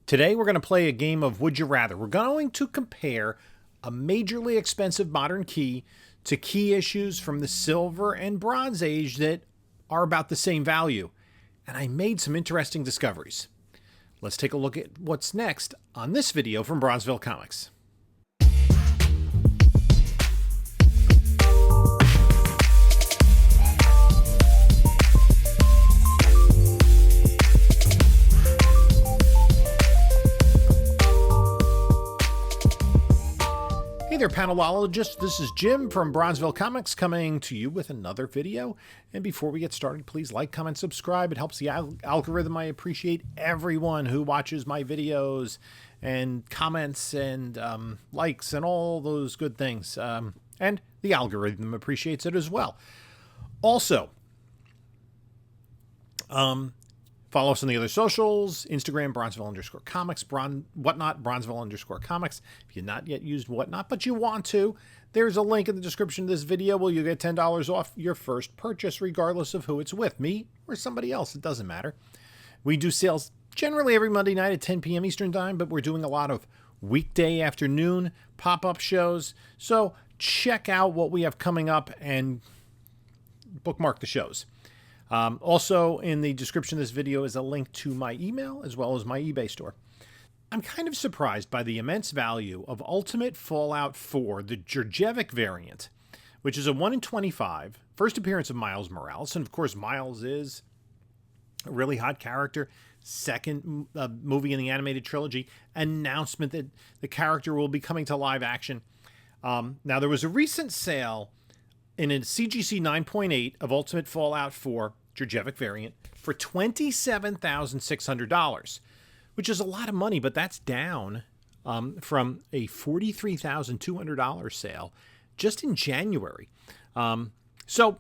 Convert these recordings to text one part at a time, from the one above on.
Today we're going to play a game of Would You Rather. We're going to compare a majorly expensive modern key to key issues from the Silver and Bronze Age that are about the same value. And I made some interesting discoveries. Let's take a look at what's next on this video from Bronzeville Comics. Hey there, panelologists. This is Jim from Bronzeville Comics coming to you with another video. And before we get started, please like, comment, subscribe. It helps the algorithm. I appreciate everyone who watches my videos and comments and likes and all those good things. And the algorithm appreciates it as well. Also, follow us on the other socials, Instagram, Bronzeville_comics, Whatnot, Bronzeville_comics. If you've not yet used Whatnot, but you want to, there's a link in the description of this video where you get $10 off your first purchase, regardless of who it's with, me or somebody else. It doesn't matter. We do sales generally every Monday night at 10 p.m. Eastern Time, but we're doing a lot of weekday afternoon pop-up shows. So check out what we have coming up and bookmark the shows. Also, in the description of this video is a link to my email as well as my eBay store. I'm kind of surprised by the immense value of Ultimate Fallout 4, the Djurdjevic variant, which is a 1 in 25, first appearance of Miles Morales. And of course, Miles is a really hot character. Second movie in the animated trilogy. Announcement that the character will be coming to live action. Now, there was a recent sale in a CGC 9.8 of Ultimate Fallout 4 Djurdjevic variant for $27,600, which is a lot of money, but that's down from a $43,200 sale just in January. So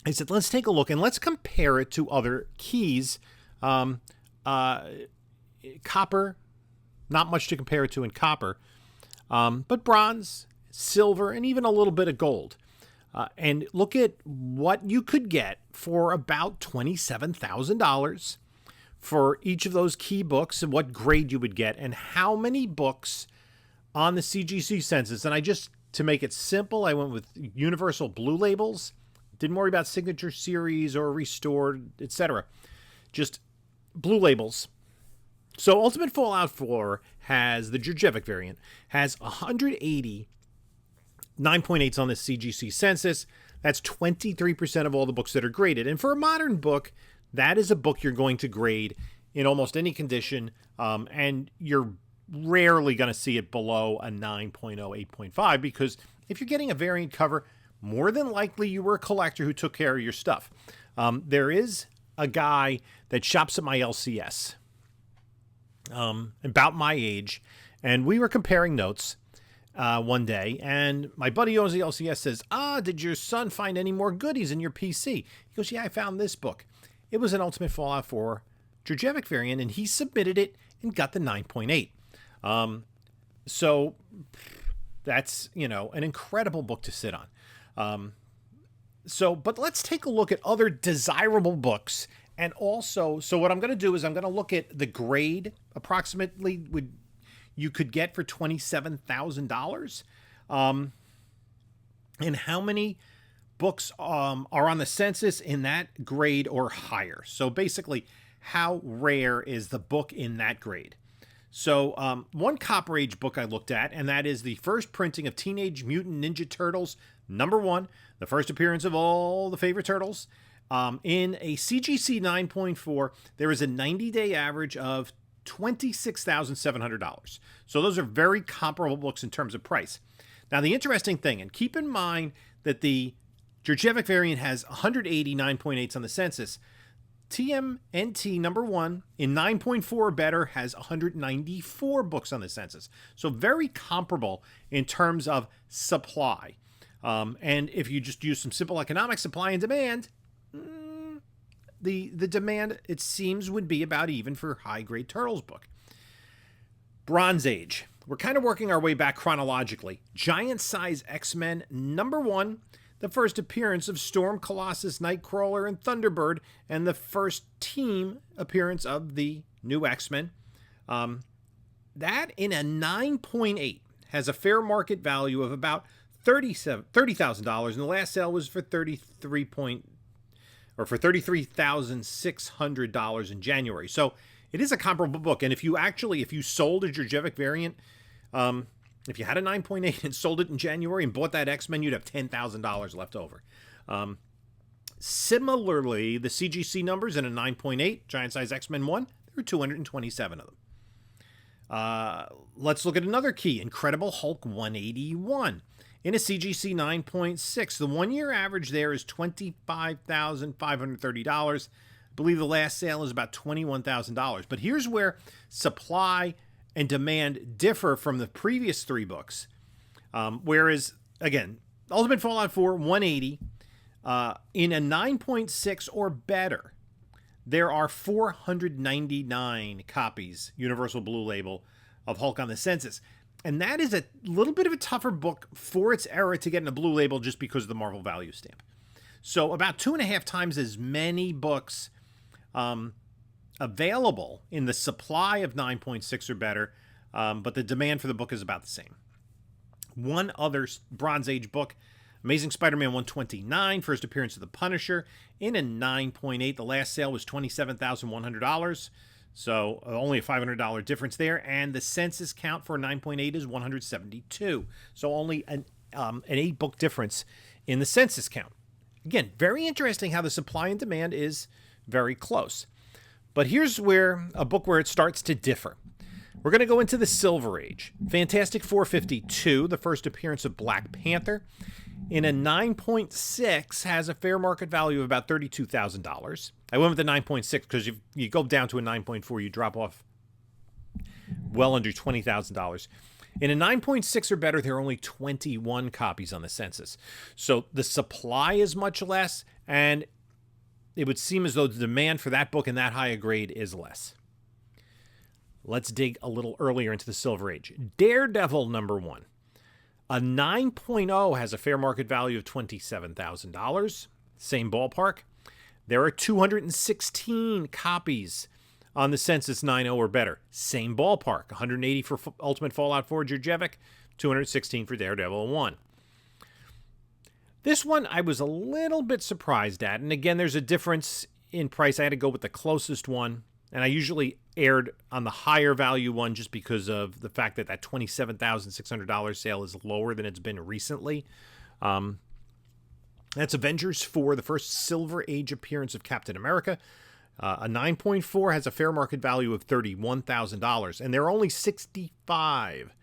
I said, let's take a look and let's compare it to other keys. Copper, not much to compare it to in copper, but bronze, silver, and even a little bit of gold. And look at what you could get for about $27,000 for each of those key books and what grade you would get and how many books on the CGC census. And I just, to make it simple, I went with universal blue labels. Didn't worry about signature series or restored, etc. Just blue labels. So Ultimate Fallout 4 has the Djurdjevic variant, has 180 9.8s on the CGC census. That's 23% of all the books that are graded. And for a modern book, that is a book you're going to grade in almost any condition, and you're rarely going to see it below a 9.0, 8.5, because if you're getting a variant cover, more than likely you were a collector who took care of your stuff. There is a guy that shops at my LCS, about my age, and we were comparing notes one day, and my buddy owns the LCS says, did your son find any more goodies in your PC? He goes, yeah, I found this book. It was an Ultimate Fallout 4 Djurdjevic variant, and he submitted it and got the 9.8. So that's, an incredible book to sit on. But let's take a look at other desirable books. And also, so what I'm going to do is I'm going to look at the grade approximately you could get for $27,000, and how many books are on the census in that grade or higher. So basically, how rare is the book in that grade? So one Copper Age book I looked at, and that is the first printing of Teenage Mutant Ninja Turtles #1, the first appearance of all the favorite turtles. In a CGC 9.4, there is a 90-day average of $26,700. So those are very comparable books in terms of price. Now, the interesting thing, and keep in mind that the Djurdjevic variant has 180 9.8s on the census. TMNT #1 in 9.4 or better has 194 books on the census. So very comparable in terms of supply. And if you just use some simple economics, supply and demand, the demand, it seems, would be about even for high-grade Turtles book. Bronze Age. We're kind of working our way back chronologically. Giant Size X-Men #1, the first appearance of Storm, Colossus, Nightcrawler, and Thunderbird, and the first team appearance of the new X-Men. That in a 9.8 has a fair market value of about $30,000, and the last sale was for $33,600 in January. So it is a comparable book. And if you sold a Djurdjevic variant, if you had a 9.8 and sold it in January and bought that X-Men, you'd have $10,000 left over. Similarly, the CGC numbers in a 9.8 giant size X-Men 1, there were 227 of them. Let's look at another key, Incredible Hulk 181. In a CGC 9.6, the one-year average there is $25,530. I believe the last sale is about $21,000. But here's where supply and demand differ from the previous three books. Whereas, again, Ultimate Fallout 4, 180, in a 9.6 or better, there are 499 copies, Universal Blue Label, of Hulk on the Census. And that is a little bit of a tougher book for its era to get in a Blue Label just because of the Marvel value stamp. So about 2.5 times as many books available in the supply of 9.6 or better, but the demand for the book is about the same. One other Bronze Age book, Amazing Spider-Man 129, first appearance of the Punisher, in a 9.8. The last sale was $27,100. So only a $500 difference there. And the census count for 9.8 is 172. So only an 8-book difference in the census count. Again, very interesting how the supply and demand is very close. But here's where a book where it starts to differ. We're going to go into the Silver Age. Fantastic 452, the first appearance of Black Panther, in a 9.6 has a fair market value of about $32,000. I went with the 9.6 because if you go down to a 9.4, you drop off well under $20,000. In a 9.6 or better, there are only 21 copies on the census. So the supply is much less, and it would seem as though the demand for that book in that high a grade is less. Let's dig a little earlier into the Silver Age. Daredevil #1. A 9.0 has a fair market value of $27,000. Same ballpark. There are 216 copies on the census 9.0 or better. Same ballpark. 180 for Ultimate Fallout 4 Djurdjevic, 216 for Daredevil 1. This one I was a little bit surprised at. And again, there's a difference in price. I had to go with the closest one. And I usually aired on the higher value one just because of the fact that that $27,600 sale is lower than it's been recently. That's Avengers 4, the first Silver Age appearance of Captain America. A 9.4 has a fair market value of $31,000. And there are only 65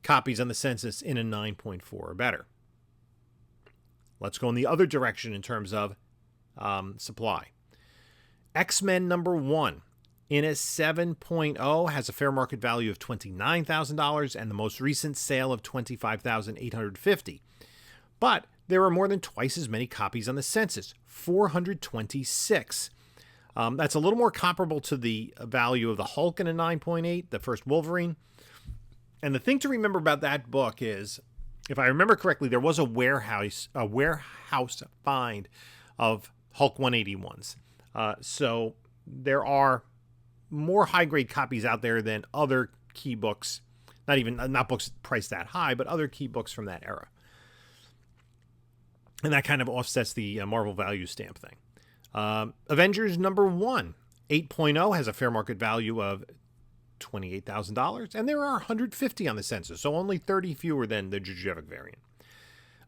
copies on the census in a 9.4 or better. Let's go in the other direction in terms of supply. X-Men #1. In a 7.0 has a fair market value of $29,000 and the most recent sale of $25,850. But there are more than twice as many copies on the census, 426. That's a little more comparable to the value of the Hulk in a 9.8, the first Wolverine. And the thing to remember about that book is, if I remember correctly, there was a warehouse find of Hulk 181s. So there are more high-grade copies out there than other key books, not books priced that high, but other key books from that era. And that kind of offsets the Marvel value stamp thing. Avengers #1, 8.0 has a fair market value of $28,000, and there are 150 on the census, so only 30 fewer than the Djurdjevic variant.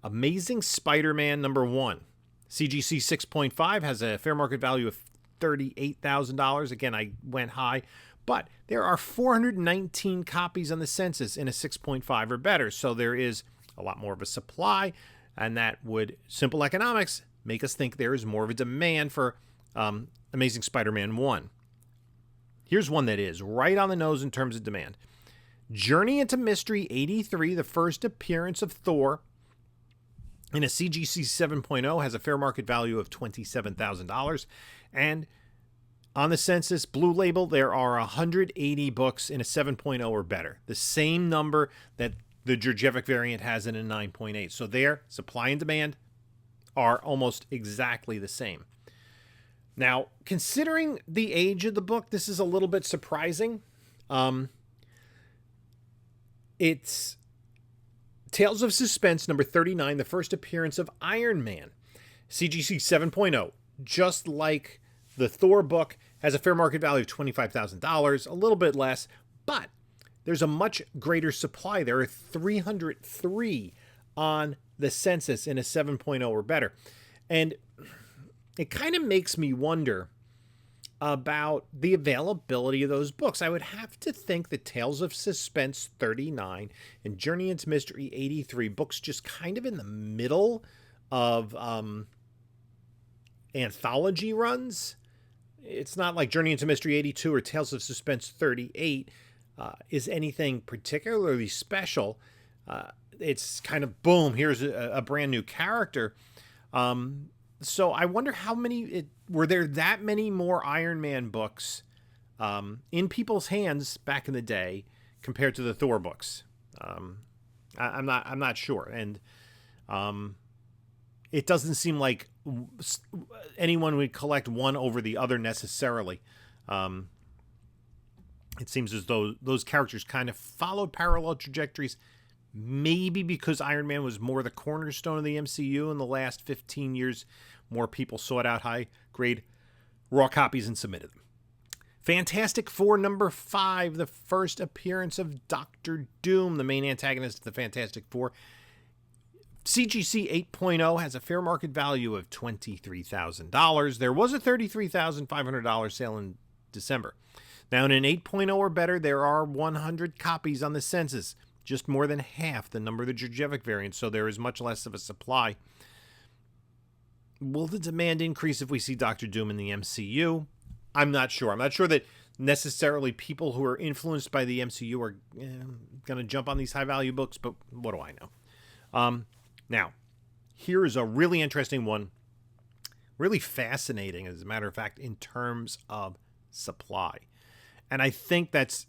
Amazing Spider-Man #1, CGC 6.5 has a fair market value of $38,000. Again, I went high, but there are 419 copies on the census in a 6.5 or better, so there is a lot more of a supply, and that would, simple economics, make us think there is more of a demand for Amazing Spider-Man 1. Here's one that is right on the nose in terms of demand. Journey into Mystery 83, the first appearance of Thor, in a CGC 7.0 has a fair market value of $27,000. And on the census Blue Label, there are 180 books in a 7.0 or better. The same number that the Djurdjevic variant has in a 9.8. So there, supply and demand are almost exactly the same. Now, considering the age of the book, this is a little bit surprising. It's Tales of Suspense number 39, the first appearance of Iron Man. CGC 7.0, just like the Thor book, has a fair market value of $25,000, a little bit less, but there's a much greater supply. There are 303 on the census in a 7.0 or better. And it kind of makes me wonder about the availability of those books. I would have to think that Tales of Suspense 39 and Journey into Mystery 83, books just kind of in the middle of anthology runs. It's not like Journey into Mystery 82 or Tales of Suspense 38 is anything particularly special. It's kind of, boom, here's a brand new character. So I wonder how many, were there that many more Iron Man books in people's hands back in the day compared to the Thor books? I'm not sure. And it doesn't seem like anyone would collect one over the other necessarily. It seems as though those characters kind of followed parallel trajectories, maybe because Iron Man was more the cornerstone of the MCU in the last 15 years. More people sought out high-grade raw copies and submitted them. Fantastic Four number 5, the first appearance of Dr. Doom, the main antagonist of the Fantastic Four. CGC 8.0 has a fair market value of $23,000. There was a $33,500 sale in December. Now, in an 8.0 or better, there are 100 copies on the census, just more than half the number of the Djurdjevic variant, so there is much less of a supply. Will the demand increase if we see Dr. Doom in the MCU? I'm not sure. I'm not sure that necessarily people who are influenced by the MCU are going to jump on these high-value books, but what do I know? Now, here is a really interesting one, really fascinating, as a matter of fact, in terms of supply. And I think that's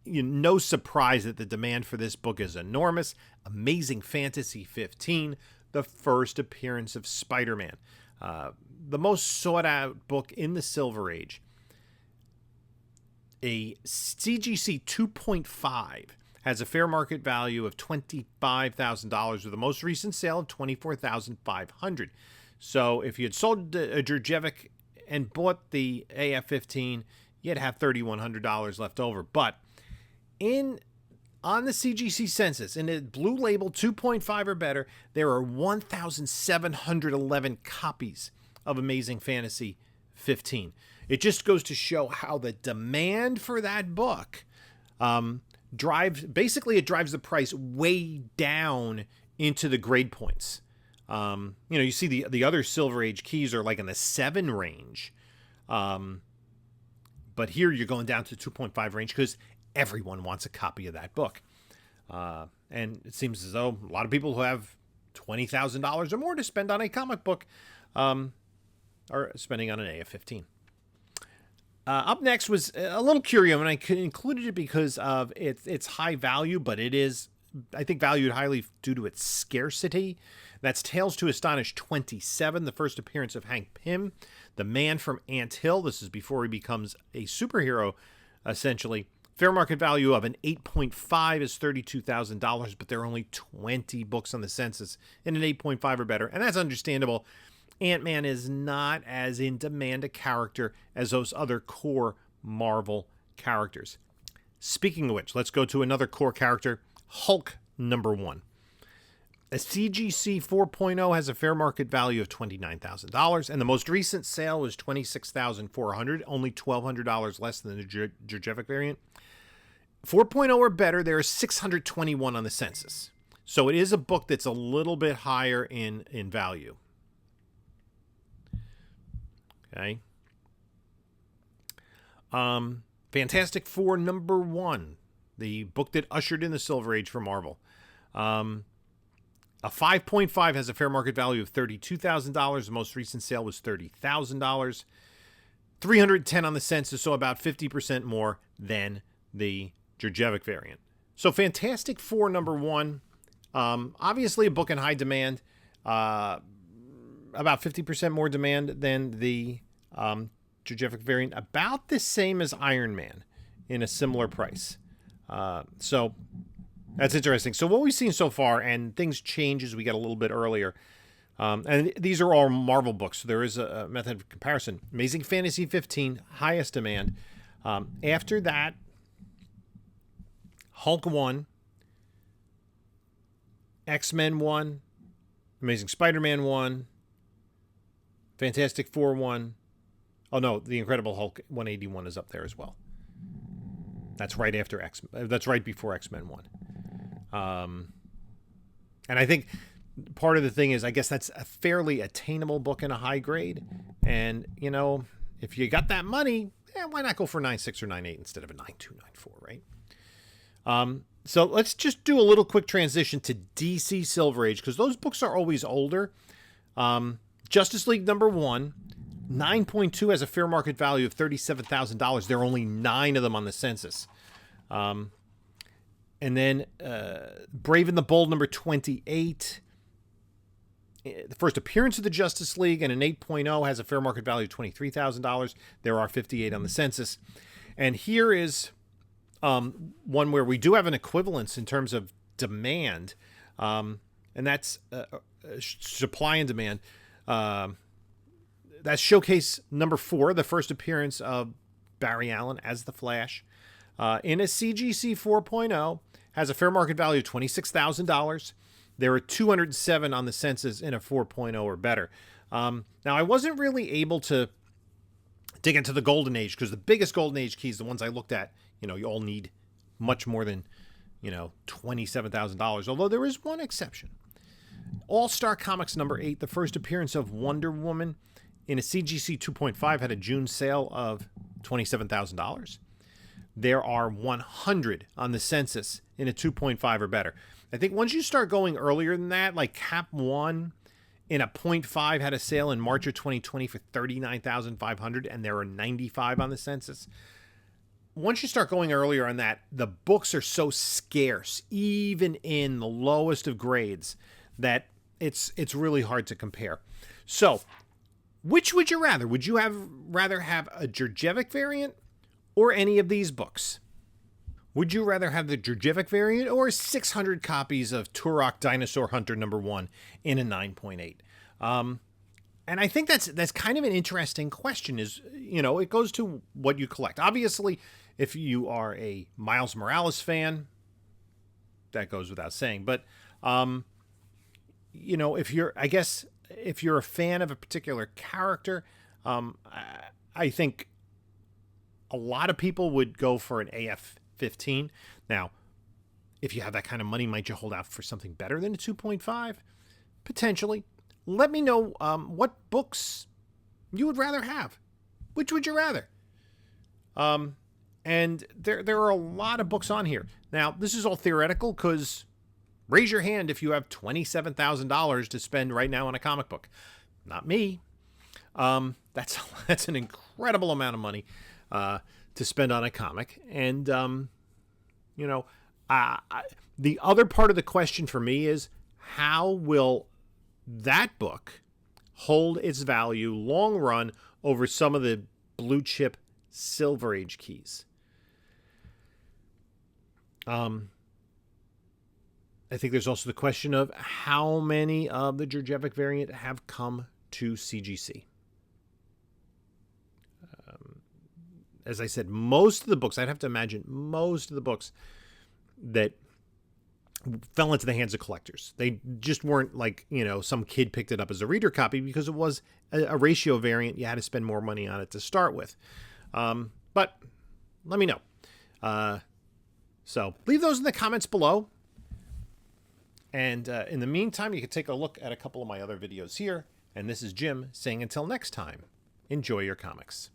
no surprise that the demand for this book is enormous. Amazing Fantasy 15, the first appearance of Spider-Man. The most sought-out book in the Silver Age. A CGC 2.5 has a fair market value of $25,000 with the most recent sale of $24,500. So if you had sold a Djurdjevic and bought the AF-15, you'd have $3,100 left over. But on the CGC census, in a blue label 2.5 or better, there are 1,711 copies of Amazing Fantasy 15. It just goes to show how the demand for that book drives the price way down into the grade points. You see the other Silver Age keys are like in the 7 range. But here you're going down to 2.5 range because everyone wants a copy of that book. And it seems as though a lot of people who have $20,000 or more to spend on a comic book are spending on an AF-15. Up next was a little curio, and I included it because of its high value, but it is, I think, valued highly due to its scarcity. That's Tales to Astonish 27, the first appearance of Hank Pym, the man from Ant Hill. This is before he becomes a superhero, essentially. Fair market value of an 8.5 is $32,000, but there are only 20 books on the census in an 8.5 or better, and that's understandable. Ant-Man is not as in demand a character as those other core Marvel characters. Speaking of which, let's go to another core character, Hulk number 1. A CGC 4.0 has a fair market value of $29,000, and the most recent sale was $26,400, only $1,200 less than the Djurdjevic variant. 4.0 or better, there are 621 on the census. So it is a book that's a little bit higher in value. Okay. Fantastic Four number 1, the book that ushered in the Silver Age for Marvel. A 5.5 has a fair market value of $32,000. The most recent sale was $30,000. 310 on the census, so about 50% more than the Djurdjevic variant. So Fantastic Four number 1, obviously a book in high demand, about 50% more demand than the Djurdjevic variant, about the same as Iron Man in a similar price. So that's interesting. So what we've seen so far, and things change as we get a little bit earlier, and these are all Marvel books. So there is a method of comparison. Amazing Fantasy 15, highest demand. After that, Hulk 1, X-Men 1, Amazing Spider-Man 1, Fantastic Four 1. Oh no, the Incredible Hulk 181 is up there as well. That's right after That's right before X-Men 1. And I think part of the thing is, I guess that's a fairly attainable book in a high grade. And, you know, if you got that money, why not go for 9.6 or 9.8 instead of a 9.2, 9.4, right? So let's just do a little quick transition to DC Silver Age, because those books are always older. Justice League #1, 9.2 has a fair market value of $37,000. There are only 9 of them on the census. And then Brave and the Bold #28, the first appearance of the Justice League, and an 8.0 has a fair market value of $23,000. There are 58 on the census. And here is one where we do have an equivalence in terms of demand, and that's supply and demand. That's Showcase #4, the first appearance of Barry Allen as the Flash, in a CGC 4.0, has a fair market value of $26,000. There are 207 on the census in a 4.0 or better. Now, I wasn't really able to dig into the Golden Age, because the biggest Golden Age keys, the ones I looked at, you know, you all need much more than, you know, $27,000, although there is one exception. All-Star Comics #8, the first appearance of Wonder Woman in a CGC 2.5, had a June sale of $27,000. There are 100 on the census in a 2.5 or better. I think once you start going earlier than that, like Cap 1 in a 0.5 had a sale in March of 2020 for $39,500, and there are 95 on the census. Once you start going earlier on that, the books are so scarce, even in the lowest of grades, that it's really hard to compare. So, which would you rather? Would you rather have a Djurdjevic variant or any of these books? Would you rather have the Djurdjevic variant or 600 copies of Turok Dinosaur Hunter #1 in a 9.8? And I think that's kind of an interesting question. Is, you know, it goes to what you collect. Obviously, if you are a Miles Morales fan, that goes without saying. But you know, if you're a fan of a particular character, I think a lot of people would go for an AF-15. Now, if you have that kind of money, might you hold out for something better than a 2.5? Potentially. Let me know what books you would rather have. Which would you rather? And there are a lot of books on here. Now, this is all theoretical, because raise your hand if you have $27,000 to spend right now on a comic book. Not me. That's an incredible amount of money to spend on a comic. And, you know, the other part of the question for me is, how will that book hold its value long run over some of the blue chip Silver Age keys? I think there's also the question of how many of the Djurdjevic variant have come to CGC. As I said, most of the books, I'd have to imagine most of the books that fell into the hands of collectors. They just weren't like, you know, some kid picked it up as a reader copy, because it was a ratio variant. You had to spend more money on it to start with. But let me know. So leave those in the comments below. And in the meantime, you can take a look at a couple of my other videos here. And this is Jim saying until next time, enjoy your comics.